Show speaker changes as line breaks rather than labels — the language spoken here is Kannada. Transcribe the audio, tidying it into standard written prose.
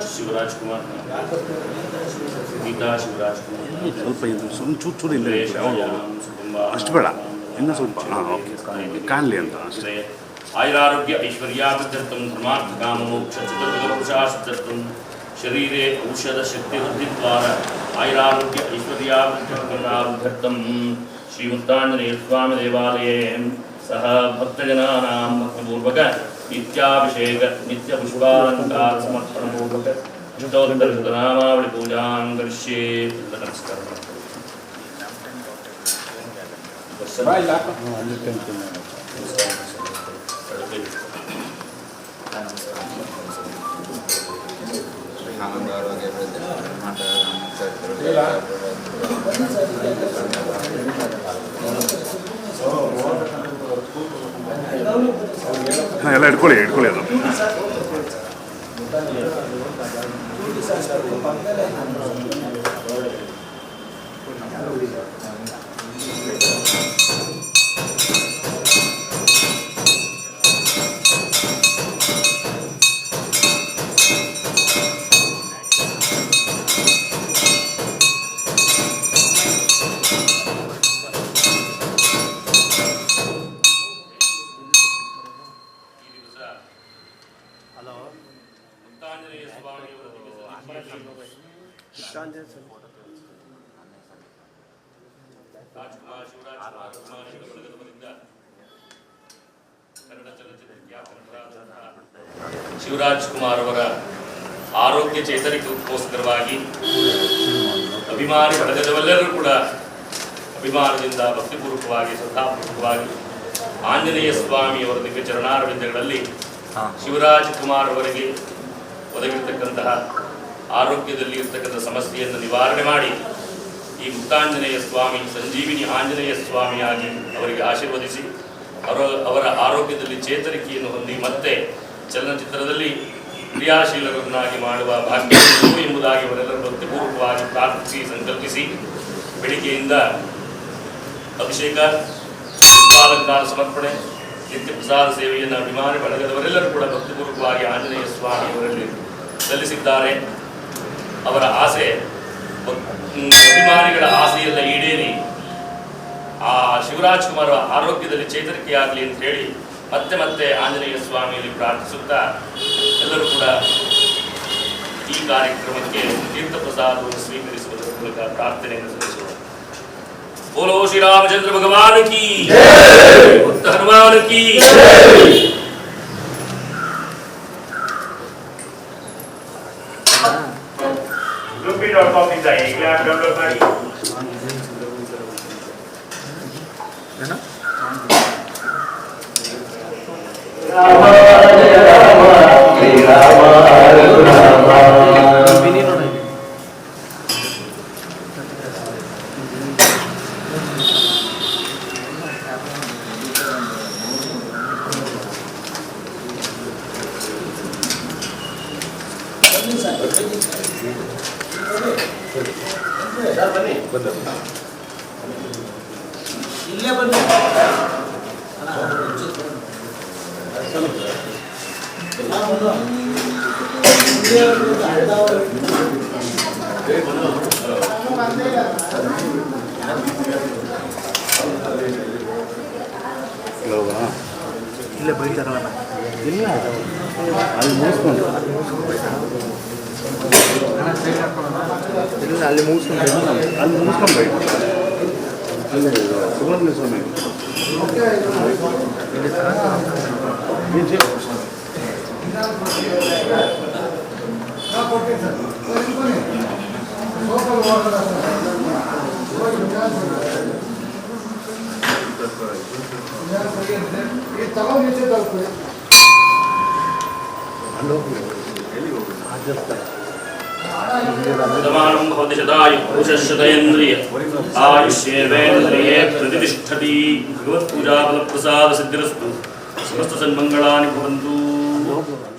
ಶಿವರಾಜ್ ಕುಮಾರ್ ಗೀತಾ ಶಿವರಾಜ್ ಕುಮಾರ್
ಸ್ವಲ್ಪ ಇದು ಚೂರು ಇಲ್ಲ ಅಷ್ಟು ಬೇಡ ಇನ್ನೂ ಸ್ವಲ್ಪ ಓಕೆ ಕಾಣಲಿ ಅಂತ ಅಷ್ಟೇ.
ಆಯುರಾರೋಗ್ಯ ಐಶ್ವರ್ಯಾಭಿವೃದ್ಧರ್ಥಂ ಧರ್ಮಾರ್ಥ ಕಾಮ ಮೋಕ್ಷ ಚತುರ್ವಿಧಪುರುಷಾರ್ಥಂ ಶರೀರೆ ಔಷಧ ಶಕ್ತಿ ವೃದ್ಧಿದ್ವಾರ ಆಯುರಾರೋಗ್ಯ ಐಶ್ವರ್ಯಾಭಿವೃದ್ಧರ್ಥಂ ಶ್ರೀಮುತ್ತಾಂಜನೇಯ ಸ್ವಾಮಿ ದೇವಾಲಯೇ ಸಹ ಭಕ್ತಜನಾನಾಂ ಭಕ್ತಿಪೂರ್ವಕ ನಿತ್ಯಾಭಿಷೇಕ ನಿತ್ಯ ಪುಷ್ಪಾಲಂಕಾರ ಸಮರ್ಪಣ ಪೂರ್ವಕ ಅಷ್ಟೋತ್ತರ ಶತನಾಮಾವಳಿ ಪೂಜಾಂ ಕರಿಷ್ಯೇ. ನಮಸ್ಕಾರ.
ಎಲ್ಲ ಇಟ್ಕೊಳ್ಳಿ ಅದು
ಶಿವರಾಜ್ ಕುಮಾರ್ ಅವರ ಆರೋಗ್ಯ ಚೇತರಿಕೆಗೋಸ್ಕರವಾಗಿ ಅಭಿಮಾನಿ ಬಳಗದವರೆಲ್ಲರೂ ಕೂಡ ಅಭಿಮಾನದಿಂದ ಭಕ್ತಿಪೂರ್ವಕವಾಗಿ ಶ್ರದ್ಧಾಪೂರ್ವಕವಾಗಿ ಆಂಜನೇಯ ಸ್ವಾಮಿಯವರ ದಿವ್ಯ ಚರಣಾರವಿಂದಗಳಲ್ಲಿ ಶಿವರಾಜ್ ಕುಮಾರ್ ಅವರಿಗೆ ಒದಗಿರ್ತಕ್ಕಂತಹ ಆರೋಗ್ಯದಲ್ಲಿ ಇರ್ತಕ್ಕಂಥ ಸಮಸ್ಯೆಯನ್ನು ನಿವಾರಣೆ ಮಾಡಿ ಈ ಮುಕ್ತಾಂಜನೇಯ ಸ್ವಾಮಿ ಸಂಜೀವಿನಿ ಆಂಜನೇಯ ಸ್ವಾಮಿಯಾಗಿ ಅವರಿಗೆ ಆಶೀರ್ವದಿಸಿ ಅವರ ಆರೋಗ್ಯದಲ್ಲಿ ಚೇತರಿಕೆಯನ್ನು ಹೊಂದಿ ಮತ್ತೆ ಚಲನಚಿತ್ರದಲ್ಲಿ ಕ್ರಿಯಾಶೀಲರನ್ನಾಗಿ ಮಾಡುವ ಭಾಗ್ಯ ಎಂಬುದಾಗಿ ಅವರೆಲ್ಲರೂ ಭಕ್ತಿಪೂರ್ವಕವಾಗಿ ಪ್ರಾರ್ಥಿಸಿ ಸಂಕಲ್ಪಿಸಿ ಬೆಳಿಗ್ಗೆಯಿಂದ ಅಭಿಷೇಕ ಪುಷ್ಪಾಲಂಕಾರ ಸಮರ್ಪಣೆ ನಿತ್ಯ ಪ್ರಸಾದ ಸೇವೆಯನ್ನು ಅಭಿಮಾನಿ ಬಳಗದವರೆಲ್ಲರೂ ಕೂಡ ಭಕ್ತಿಪೂರ್ವಕವಾಗಿ ಆಂಜನೇಯ ಸ್ವಾಮಿ ಅವರಲ್ಲಿ ಸಲ್ಲಿಸಿದ್ದಾರೆ. ಅವರ ಆಸೆ ಅಭಿಮಾನಿಗಳ ಆಸೆಯೆಲ್ಲ ಈಡೇರಿ ಆ ಶಿವರಾಜ್ ಕುಮಾರ್ ಆರೋಗ್ಯದಲ್ಲಿ ಚೇತರಿಕೆಯಾಗಲಿ ಅಂತ ಹೇಳಿ ಮತ್ತೆ ಮತ್ತೆ ಆಂಜನೇಯ ಸ್ವಾಮಿಯಲ್ಲಿ ಪ್ರಾರ್ಥಿಸುತ್ತಾ ಎಲ್ಲರೂ ಕೂಡ ಈ ಕಾರ್ಯಕ್ರಮಕ್ಕೆ ತೀರ್ಥ ಪ್ರಸಾದವನ್ನು ಸ್ವೀಕರಿಸುವುದರ ಮೂಲಕ ಪ್ರಾರ್ಥನೆಯನ್ನು ಸಲ್ಲಿಸುವ. ಬೋಲೋ ಶ್ರೀರಾಮಚಂದ್ರ ಭಗವಾನ್ ಕಿ ಭಕ್ತ ಹನುಮಾನ್ ಕಿ.
ಇಲ್ಲೇ ಬನ್ನಿ.
ಇಲ್ಲೇ ಬೈತಾರಲ್ಲ ಇಲ್ಲ ಅಲ್ಲಿ ಮುಗಿಸ್ಕೊಂಡು ಇಲ್ಲ ಅಲ್ಲಿ ಮುಗಿಸ್ಕೊಂಡು ಬೈ ಸುಬ್ರಹ್ಮಣ್ಯ ಸ್ವಾಮಿ
आयुष्येवेन्द्रिये प्रतिष्ठति भगवत्पूजा फलप्रसाद सिद्धिरस्तु समस्त सन्मंगलानि भवन्तु.